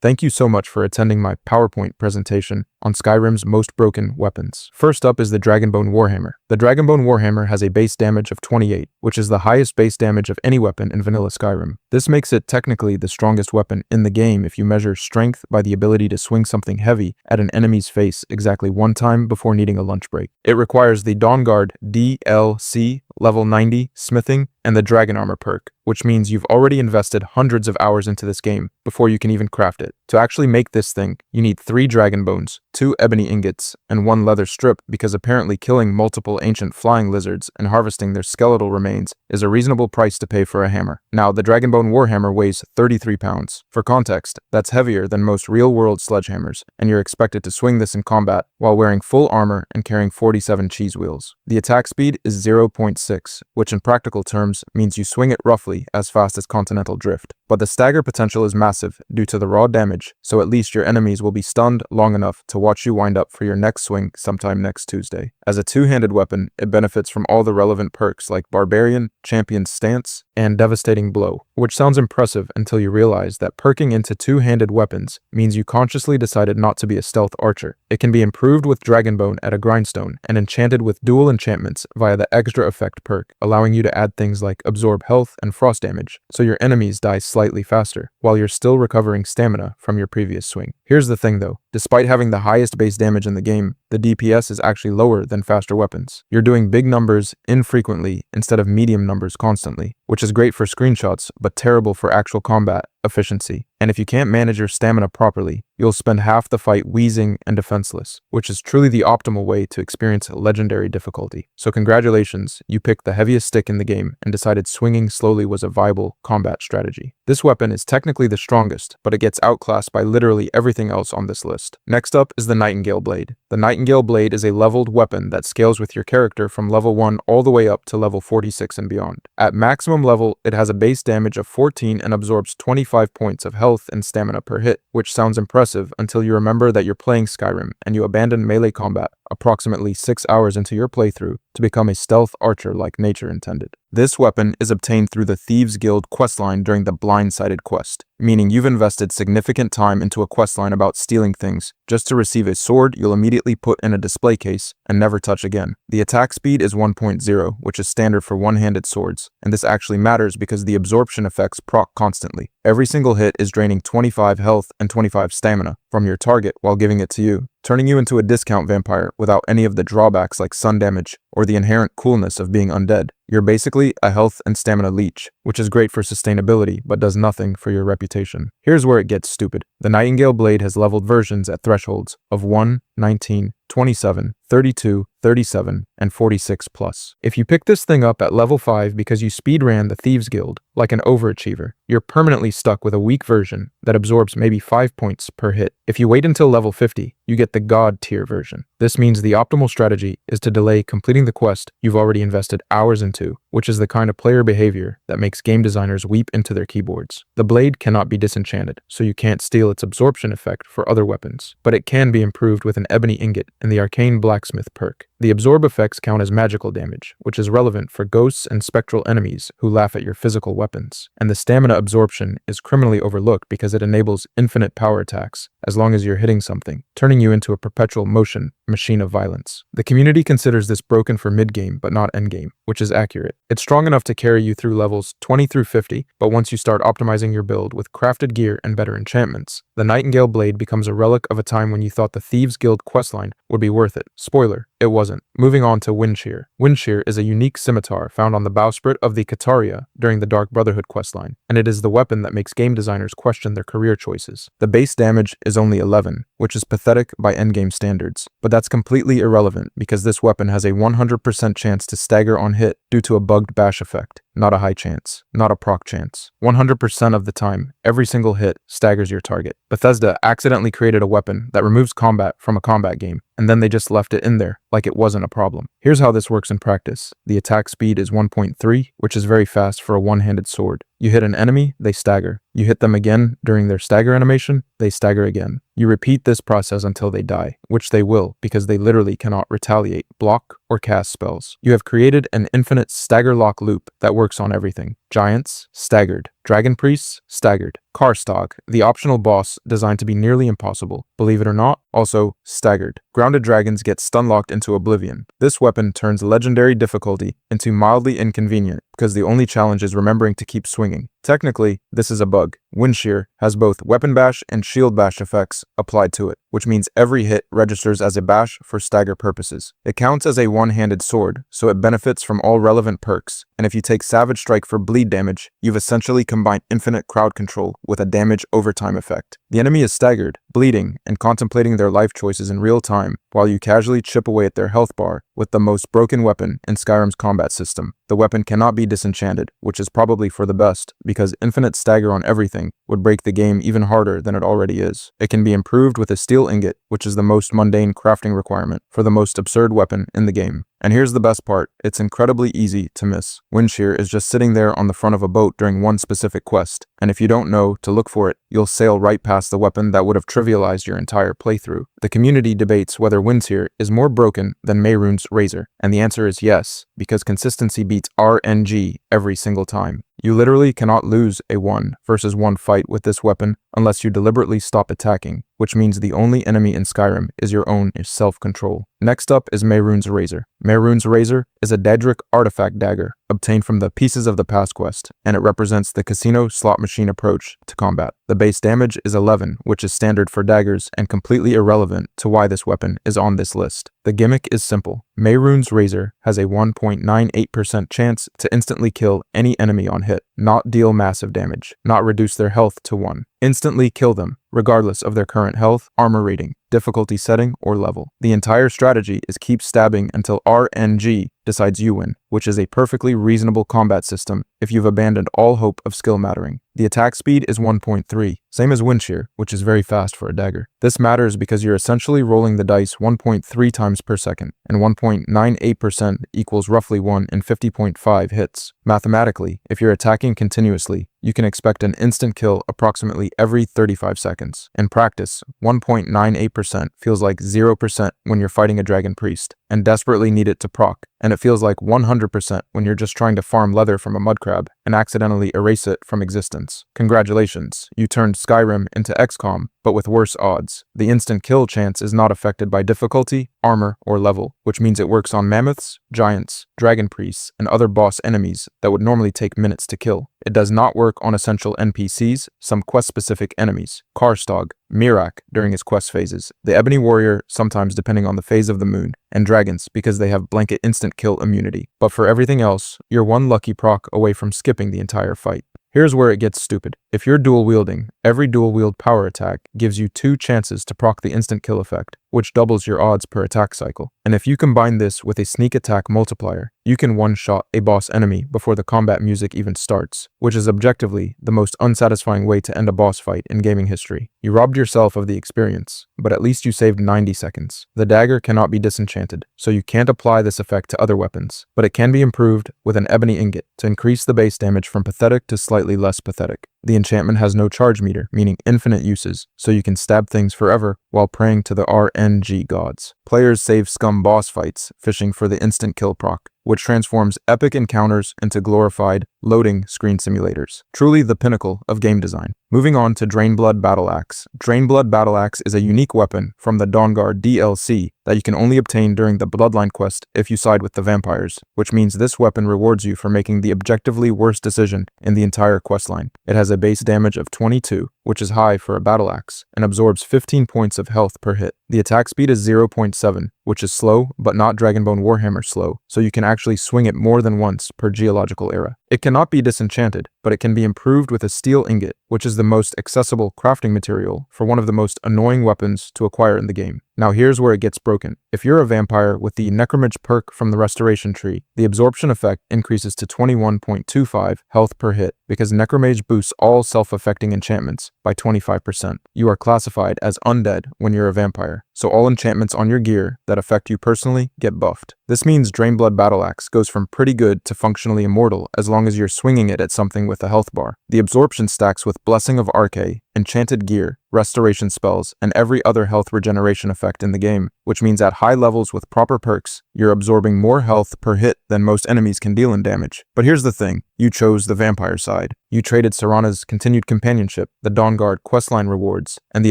Thank you so much for attending my PowerPoint presentation on Skyrim's most broken weapons. First up is the Dragonbone Warhammer. The Dragonbone Warhammer has a base damage of 28, which is the highest base damage of any weapon in vanilla Skyrim. This makes it technically the strongest weapon in the game if you measure strength by the ability to swing something heavy at an enemy's face exactly one time before needing a lunch break. It requires the Dawnguard DLC level 90 smithing and the Dragon Armor perk, which means you've already invested hundreds of hours into this game before you can even craft it. To actually make this thing, you need 3 dragon bones, 2 ebony ingots, and 1 leather strip, because apparently killing multiple ancient flying lizards and harvesting their skeletal remains is a reasonable price to pay for a hammer. Now, the Dragonbone Warhammer weighs 33 pounds. For context, that's heavier than most real-world sledgehammers, and you're expected to swing this in combat while wearing full armor and carrying 47 cheese wheels. The attack speed is 0.6, which in practical terms means you swing it roughly as fast as Continental Drift. But the stagger potential is massive due to the raw damage, so at least your enemies will be stunned long enough to watch you wind up for your next swing sometime next Tuesday. As a two-handed weapon, it benefits from all the relevant perks like Barbarian, Champion's Stance, and Devastating Blow, which sounds impressive until you realize that perking into two-handed weapons means you consciously decided not to be a stealth archer. It can be improved with Dragonbone at a grindstone and enchanted with dual enchantments via the extra effect perk, allowing you to add things like absorb health and frost damage, so your enemies die slightly faster, while you're still recovering stamina from your previous swing. Here's the thing though, despite having the highest base damage in the game, the DPS is actually lower than faster weapons. You're doing big numbers infrequently instead of medium numbers constantly, which is great for screenshots, but terrible for actual combat efficiency. And if you can't manage your stamina properly, you'll spend half the fight wheezing and defenseless, which is truly the optimal way to experience legendary difficulty. So congratulations, you picked the heaviest stick in the game and decided swinging slowly was a viable combat strategy. This weapon is technically the strongest, but it gets outclassed by literally everything else on this list. Next up is the Nightingale Blade. The Nightingale Blade is a leveled weapon that scales with your character from level 1 all the way up to level 46 and beyond. At maximum level, it has a base damage of 14 and absorbs 25 points of health and stamina per hit, which sounds impressive until you remember that you're playing Skyrim and you abandon melee combat approximately 6 hours into your playthrough to become a stealth archer like nature intended. This weapon is obtained through the Thieves Guild questline during the Blindsided quest, meaning you've invested significant time into a questline about stealing things just to receive a sword you'll immediately put in a display case and never touch again. The attack speed is 1.0, which is standard for one-handed swords, and this actually matters because the absorption effects proc constantly. Every single hit is draining 25 health and 25 stamina from your target while giving it to you, turning you into a discount vampire without any of the drawbacks like sun damage or the inherent coolness of being undead. You're basically a health and stamina leech, which is great for sustainability but does nothing for your reputation. Here's where it gets stupid. The Nightingale Blade has leveled versions at thresholds of 1, 19, 27, 32, 37, and 46 plus. If you pick this thing up at level 5 because you speedran the Thieves Guild like an overachiever, you're permanently stuck with a weak version that absorbs maybe 5 points per hit. If you wait until level 50, you get the God tier version. This means the optimal strategy is to delay completing the quest you've already invested hours into, which is the kind of player behavior that makes game designers weep into their keyboards. The blade cannot be disenchanted, so you can't steal its absorption effect for other weapons, but it can be improved with an ebony ingot and the Arcane Blacksmith perk. The absorb effects count as magical damage, which is relevant for ghosts and spectral enemies who laugh at your physical weapons. And the stamina absorption is criminally overlooked because it enables infinite power attacks as long as you're hitting something, turning you into a perpetual motion machine of violence. The community considers this broken for mid-game but not endgame, which is accurate. It's strong enough to carry you through levels 20 through 50, but once you start optimizing your build with crafted gear and better enchantments, the Nightingale Blade becomes a relic of a time when you thought the Thieves Guild questline would be worth it. Spoiler, it wasn't. Moving on to Windshear. Windshear is a unique scimitar found on the bowsprit of the Kataria during the Dark Brotherhood questline, and it is the weapon that makes game designers question their career choices. The base damage is only 11, which is pathetic by endgame standards, but that's completely irrelevant because this weapon has a 100% chance to stagger on hit due to a bugged bash effect. Not a high chance, not a proc chance. 100% of the time, every single hit staggers your target. Bethesda accidentally created a weapon that removes combat from a combat game, and then they just left it in there like it wasn't a problem. Here's how this works in practice. The attack speed is 1.3, which is very fast for a one-handed sword. You hit an enemy, they stagger. You hit them again during their stagger animation, they stagger again. You repeat this process until they die, which they will because they literally cannot retaliate, block, or cast spells. You have created an infinite stagger lock loop that works on everything. Giants, staggered. Dragon Priests, staggered. Karstog, the optional boss designed to be nearly impossible. Believe it or not, also staggered. Grounded dragons get stun-locked into oblivion. This weapon turns legendary difficulty into mildly inconvenient because the only challenge is remembering to keep swinging. Technically, this is a bug. Wind Shear has both Weapon Bash and Shield Bash effects applied to it, which means every hit registers as a bash for stagger purposes. It counts as a one-handed sword, so it benefits from all relevant perks, and if you take Savage Strike for bleed damage, you've essentially combined infinite crowd control with a damage overtime effect. The enemy is staggered, bleeding, and contemplating their life choices in real time, while you casually chip away at their health bar with the most broken weapon in Skyrim's combat system. The weapon cannot be disenchanted, which is probably for the best, because infinite stagger on everything would break the game even harder than it already is. It can be improved with a steel ingot, which is the most mundane crafting requirement for the most absurd weapon in the game. And here's the best part, it's incredibly easy to miss. Wind Shear is just sitting there on the front of a boat during one specific quest, and if you don't know to look for it, you'll sail right past the weapon that would have trivialized your entire playthrough. The community debates whether Wind Shear is more broken than Mehrunes' Razor, and the answer is yes, because consistency beats RNG every single time. You literally cannot lose a 1 versus 1 fight with this weapon unless you deliberately stop attacking, which means the only enemy in Skyrim is your own self-control. Next up is Mehrunes' Razor. Mehrunes' Razor is a Daedric artifact dagger obtained from the Pieces of the Past quest, and it represents the casino slot machine approach to combat. The base damage is 11, which is standard for daggers and completely irrelevant to why this weapon is on this list. The gimmick is simple. Mehrunes' Razor has a 1.98% chance to instantly kill any enemy on hit, not deal massive damage, not reduce their health to 1. Instantly kill them, regardless of their current health, armor rating, difficulty setting, or level. The entire strategy is keep stabbing until RNG decides you win, which is a perfectly reasonable combat system if you've abandoned all hope of skill mattering. The attack speed is 1.3, same as Wind Shear, which is very fast for a dagger. This matters because you're essentially rolling the dice 1.3 times per second, and 1.98% equals roughly 1 in 50.5 hits. Mathematically, if you're attacking continuously, you can expect an instant kill approximately every 35 seconds. In practice, 1.98% feels like 0% when you're fighting a Dragon Priest and desperately need it to proc, and it feels like 100% when you're just trying to farm leather from a mud crab and accidentally erase it from existence. Congratulations, you turned Skyrim into XCOM, but with worse odds. The instant kill chance is not affected by difficulty, armor, or level, which means it works on mammoths, giants, dragon priests, and other boss enemies that would normally take minutes to kill. It does not work on essential NPCs, some quest-specific enemies, Karstog, Mirak during his quest phases, the Ebony Warrior sometimes depending on the phase of the moon, and dragons because they have blanket instant kill immunity. But for everything else, you're one lucky proc away from skipping the entire fight. Here's where it gets stupid. If you're dual wielding, every dual wield power attack gives you 2 chances to proc the instant kill effect, which doubles your odds per attack cycle. And if you combine this with a sneak attack multiplier, you can one-shot a boss enemy before the combat music even starts, which is objectively the most unsatisfying way to end a boss fight in gaming history. You robbed yourself of the experience, but at least you saved 90 seconds. The dagger cannot be disenchanted, so you can't apply this effect to other weapons, but it can be improved with an ebony ingot to increase the base damage from pathetic to slightly less pathetic. The enchantment has no charge meter, meaning infinite uses, so you can stab things forever while praying to the RNG gods. Players save scum boss fights, fishing for the instant kill proc, which transforms epic encounters into glorified, loading screen simulators. Truly the pinnacle of game design. Moving on to Drainblood Battle Axe. Drainblood Battle Axe is a unique weapon from the Dawnguard DLC that you can only obtain during the Bloodline quest if you side with the vampires, which means this weapon rewards you for making the objectively worst decision in the entire questline. It has a base damage of 22, which is high for a battle axe, and absorbs 15 points of health per hit. The attack speed is 0.7, which is slow, but not Dragonbone Warhammer slow, so you can actually swing it more than once per geological era. It cannot be disenchanted, but it can be improved with a steel ingot, which is the most accessible crafting material for one of the most annoying weapons to acquire in the game. Now here's where it gets broken. If you're a vampire with the Necromage perk from the Restoration Tree, the absorption effect increases to 21.25 health per hit because Necromage boosts all self-affecting enchantments by 25%. You are classified as undead when you're a vampire, so all enchantments on your gear that affect you personally get buffed. This means Drainblood Battle Axe goes from pretty good to functionally immortal as long as you're swinging it at something with a health bar. The absorption stacks with Blessing of Arche, enchanted gear, restoration spells, and every other health regeneration effect in the game, which means at high levels with proper perks, you're absorbing more health per hit than most enemies can deal in damage. But here's the thing, you chose the vampire side. You traded Serana's continued companionship, the Dawnguard questline rewards, and the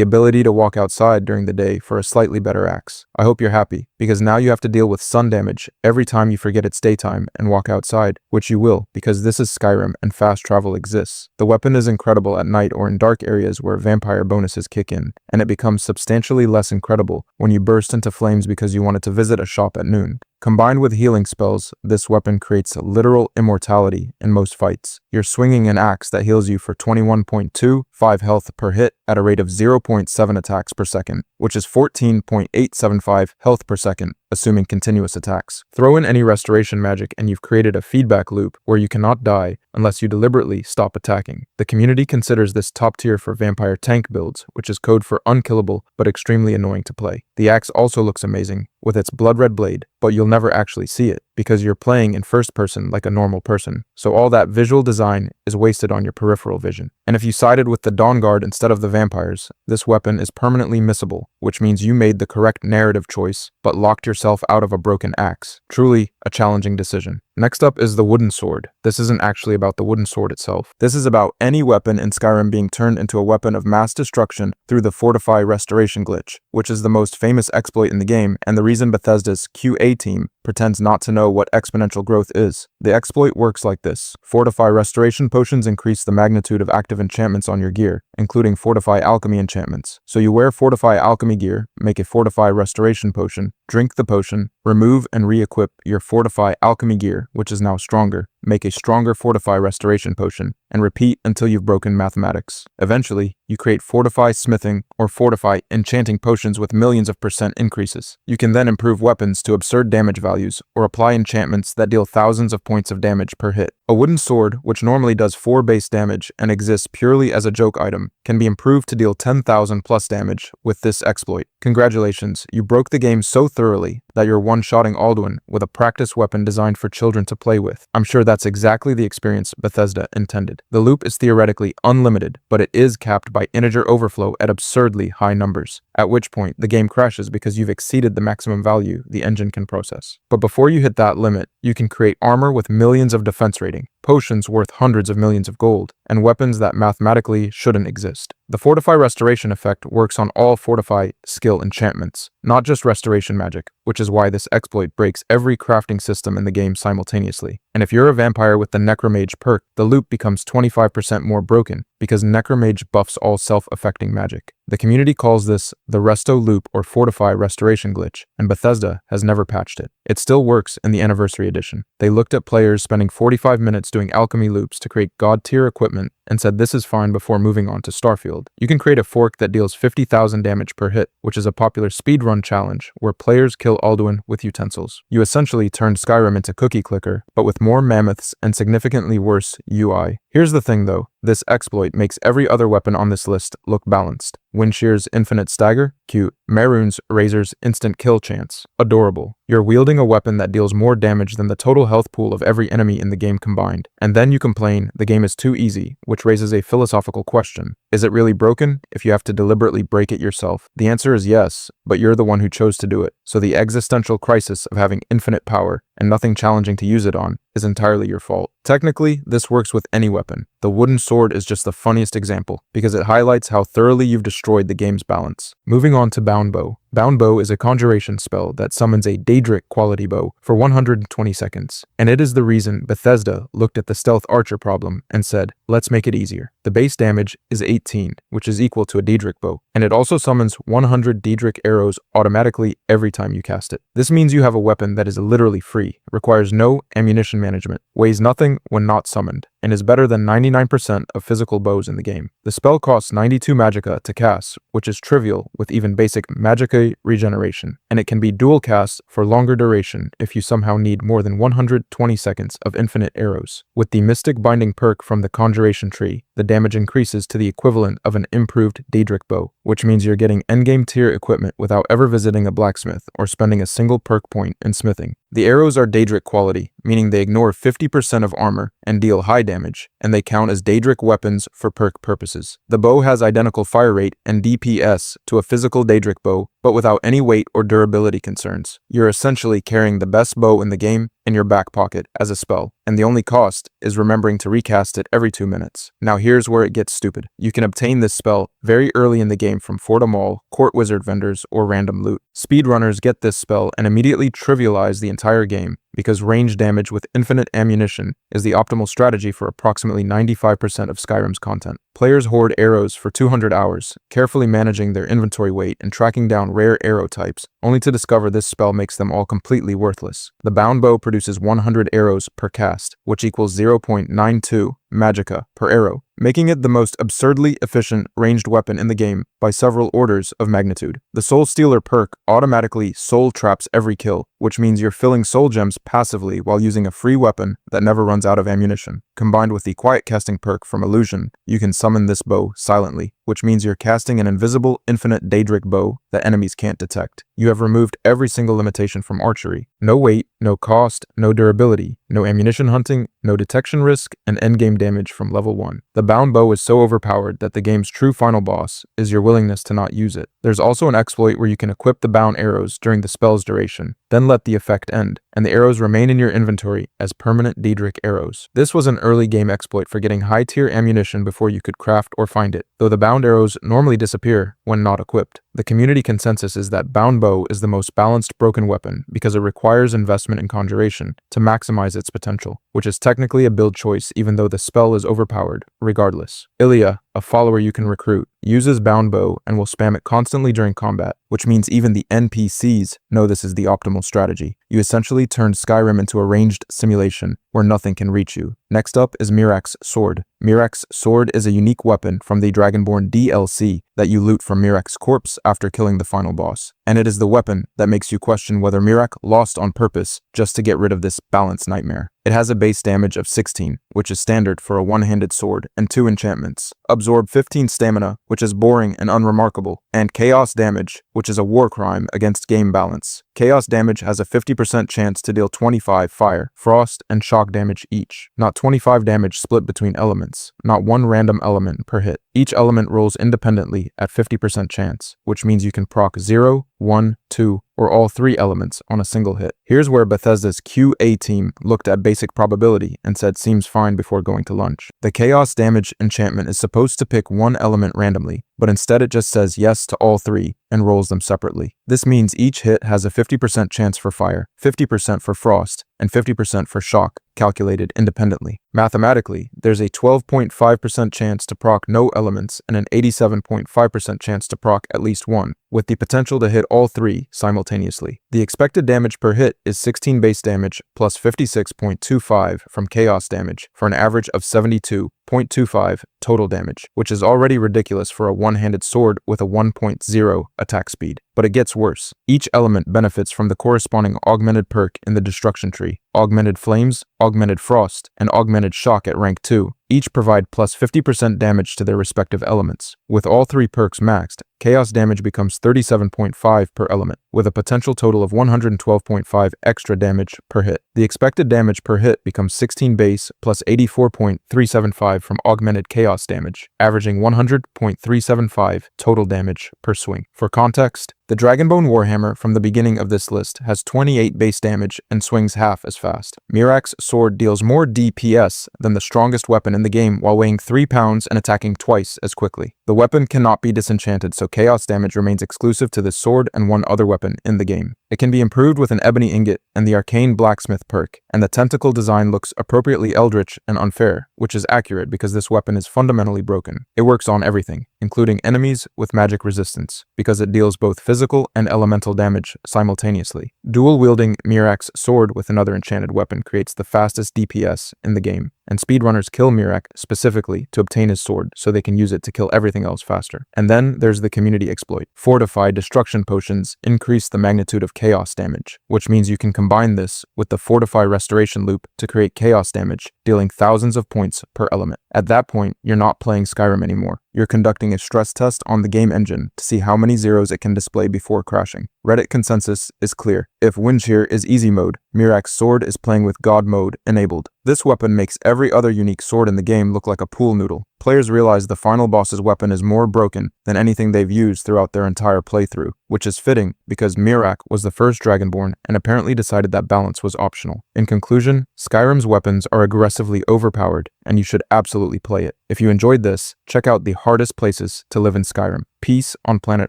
ability to walk outside during the day for a slightly better axe. I hope you're happy, because now you have to deal with sun damage every time you forget it's daytime and walk outside, which you will, because this is Skyrim and fast travel exists. The weapon is incredible at night or in dark areas where vampire bonuses kick in, and it becomes substantially less incredible when you burst into flames because you wanted to visit a shop at noon. Combined with healing spells, this weapon creates literal immortality in most fights. You're swinging an axe that heals you for 21.25 health per hit at a rate of 0.7 attacks per second, which is 14.875 health per second, assuming continuous attacks. Throw in any restoration magic and you've created a feedback loop where you cannot die unless you deliberately stop attacking. The community considers this top tier for vampire tank builds, which is code for unkillable but extremely annoying to play. The axe also looks amazing with its blood red blade, but you'll never actually see it because you're playing in first person like a normal person. So all that visual design is wasted on your peripheral vision. And if you sided with the Dawnguard instead of the vampires, this weapon is permanently missable, which means you made the correct narrative choice but locked yourself out of a broken axe. Truly a challenging decision. Next up is the wooden sword. This isn't actually about the wooden sword itself. This is about any weapon in Skyrim being turned into a weapon of mass destruction through the Fortify Restoration glitch, which is the most famous exploit in the game and the reason Bethesda's QA team pretends not to know what exponential growth is. The exploit works like this. Fortify Restoration potions increase the magnitude of active enchantments on your gear, including Fortify Alchemy enchantments. So you wear Fortify Alchemy gear, make a Fortify Restoration potion, drink the potion, remove and re-equip your Fortify Alchemy gear, which is now stronger, make a stronger Fortify Restoration potion, and repeat until you've broken mathematics. Eventually, you create Fortify Smithing or Fortify Enchanting potions with millions of % increases. You can then improve weapons to absurd damage values or apply enchantments that deal thousands of points of damage per hit. A wooden sword, which normally does 4 base damage and exists purely as a joke item, can be improved to deal 10,000 plus damage with this exploit. Congratulations, you broke the game so thoroughly that you're one-shotting Alduin with a practice weapon designed for children to play with. I'm sure that's exactly the experience Bethesda intended. The loop is theoretically unlimited, but it is capped by integer overflow at absurdly high numbers, at which point the game crashes because you've exceeded the maximum value the engine can process. But before you hit that limit, you can create armor with millions of defense rating, potions worth hundreds of millions of gold, and weapons that mathematically shouldn't exist. The Fortify Restoration effect works on all Fortify skill enchantments, not just restoration magic, which is why this exploit breaks every crafting system in the game simultaneously. And if you're a vampire with the Necromage perk, the loop becomes 25% more broken, because Necromage buffs all self-affecting magic. The community calls this the Resto Loop or Fortify Restoration glitch, and Bethesda has never patched it. It still works in the Anniversary Edition. They looked at players spending 45 minutes doing alchemy loops to create god-tier equipment and said this is fine before moving on to Starfield. You can create a fork that deals 50,000 damage per hit, which is a popular speedrun challenge where players kill Alduin with utensils. You essentially turned Skyrim into Cookie Clicker, but with more mammoths and significantly worse UI. Here's the thing though, this exploit makes every other weapon on this list look balanced. Windshear's Infinite Stagger? Cute. Maroon's Razor's Instant Kill Chance? Adorable. You're wielding a weapon that deals more damage than the total health pool of every enemy in the game combined. And then you complain the game is too easy, which raises a philosophical question. Is it really broken if you have to deliberately break it yourself? The answer is yes, but you're the one who chose to do it. So the existential crisis of having infinite power and nothing challenging to use it on is entirely your fault. Technically, this works with any weapon. The wooden sword is just the funniest example, because it highlights how thoroughly you've destroyed the game's balance. Moving on to Bound Bow. Bound Bow is a conjuration spell that summons a Daedric quality bow for 120 seconds, and it is the reason Bethesda looked at the stealth archer problem and said, let's make it easier. The base damage is 18, which is equal to a Daedric bow, and it also summons 100 Daedric arrows automatically every time you cast it. This means you have a weapon that is literally free, requires no ammunition management, weighs nothing when not summoned, and is better than 99% of physical bows in the game. The spell costs 92 magicka to cast, which is trivial with even basic magicka regeneration, and it can be dual cast for longer duration if you somehow need more than 120 seconds of infinite arrows. With the Mystic Binding perk from the Conjuration tree, the damage increases to the equivalent of an improved Daedric bow, which means you're getting endgame tier equipment without ever visiting a blacksmith or spending a single perk point in smithing. The arrows are Daedric quality, meaning they ignore 50% of armor and deal high damage, and they count as Daedric weapons for perk purposes. The bow has identical fire rate and DPS to a physical Daedric bow, but without any weight or durability concerns. You're essentially carrying the best bow in the game in your back pocket as a spell, and the only cost is remembering to recast it every 2 minutes. Now here's where it gets stupid. You can obtain this spell very early in the game from Forda Mall, Court Wizard vendors, or random loot. Speedrunners get this spell and immediately trivialize the entire game because range damage with infinite ammunition is the optimal strategy for approximately 95% of Skyrim's content. Players hoard arrows for 200 hours, carefully managing their inventory weight and tracking down rare arrow types, only to discover this spell makes them all completely worthless. The bound bow produces 100 arrows per cast, which equals 0.92 magicka per arrow, making it the most absurdly efficient ranged weapon in the game by several orders of magnitude. The Soul Stealer perk automatically soul traps every kill, which means you're filling soul gems passively while using a free weapon that never runs out of ammunition. Combined with the quiet casting perk from Illusion, you can summon this bow silently, which means you're casting an invisible infinite Daedric bow that enemies can't detect. You have removed every single limitation from archery. No weight, no cost, no durability, no ammunition hunting, no detection risk, and endgame damage from level 1. The bound bow is so overpowered that the game's true final boss is your willingness to not use it. There's also an exploit where you can equip the bound arrows during the spell's duration, then let the effect end, and the arrows remain in your inventory as permanent Daedric arrows. This was an early game exploit for getting high-tier ammunition before you could craft or find it, though the bound arrows normally disappear when not equipped. The community consensus is that bound bow is the most balanced broken weapon because it requires investment in conjuration to maximize its potential, which is technically a build choice even though the spell is overpowered, regardless. Ilya, a follower you can recruit, uses bound bow and will spam it constantly during combat, which means even the NPCs know this is the optimal strategy. You essentially turned Skyrim into a ranged simulation where nothing can reach you. Next up is Mirak's Sword. Mirak's Sword is a unique weapon from the Dragonborn DLC that you loot from Mirak's corpse after killing the final boss. And it is the weapon that makes you question whether Mirak lost on purpose just to get rid of this balance nightmare. It has a base damage of 16, which is standard for a one-handed sword, and 2 enchantments. Absorb 15 stamina, which is boring and unremarkable, and Chaos damage, which is a war crime against game balance. Chaos damage has a 50% chance to deal 25 fire, frost, and shock damage each. Not 25 damage split between elements, not one random element per hit. Each element rolls independently at 50% chance, which means you can proc 0, 1, 2, or all 3 elements on a single hit. Here's where Bethesda's QA team looked at basic probability and said seems fine before going to lunch. The Chaos damage enchantment is supposed to pick one element randomly, but instead it just says yes to all 3 and rolls them separately. This means each hit has a 50% chance for fire, 50% for frost, and 50% for shock, calculated independently. Mathematically, there's a 12.5% chance to proc no elements and an 87.5% chance to proc at least one, with the potential to hit all 3 simultaneously. The expected damage per hit is 16 base damage plus 56.25 from Chaos damage for an average of 72.25 total damage, which is already ridiculous for a one-handed sword with a 1.0 attack speed. But it gets worse. Each element benefits from the corresponding augmented perk in the destruction tree. Augmented Flames, Augmented Frost, and Augmented Shock at rank 2. Each provide plus 50% damage to their respective elements. With all 3 perks maxed, Chaos damage becomes 37.5 per element, with a potential total of 112.5 extra damage per hit. The expected damage per hit becomes 16 base plus 84.375 from augmented Chaos damage, averaging 100.375 total damage per swing. For context, the Dragonbone Warhammer from the beginning of this list has 28 base damage and swings half as fast. Mirak's Sword deals more DPS than the strongest weapon in the game while weighing 3 pounds and attacking twice as quickly. The weapon cannot be disenchanted, so Chaos damage remains exclusive to this sword and one other weapon in the game. It can be improved with an Ebony Ingot and the Arcane Blacksmith perk, and the tentacle design looks appropriately eldritch and unfair, which is accurate because this weapon is fundamentally broken. It works on everything, including enemies with magic resistance, because it deals both physical and elemental damage simultaneously. Dual-wielding Mirak's Sword with another enchanted weapon creates the fastest DPS in the game, and speedrunners kill Mirak specifically to obtain his sword so they can use it to kill everything else faster. And then there's the community exploit. Fortified Destruction Potions increase the magnitude of Chaos damage, which means you can combine this with the Fortify Restoration loop to create Chaos damage, dealing thousands of points per element. At that point, you're not playing Skyrim anymore. You're conducting a stress test on the game engine to see how many zeros it can display before crashing. Reddit consensus is clear. If Windcheer is easy mode, Mirak's sword is playing with God mode enabled. This weapon makes every other unique sword in the game look like a pool noodle. Players realize the final boss's weapon is more broken than anything they've used throughout their entire playthrough, which is fitting because Mirak was the first Dragonborn and apparently decided that balance was optional. In conclusion, Skyrim's weapons are aggressively overpowered, and you should absolutely play it. If you enjoyed this, check out the hardest places to live in Skyrim. Peace on planet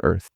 Earth.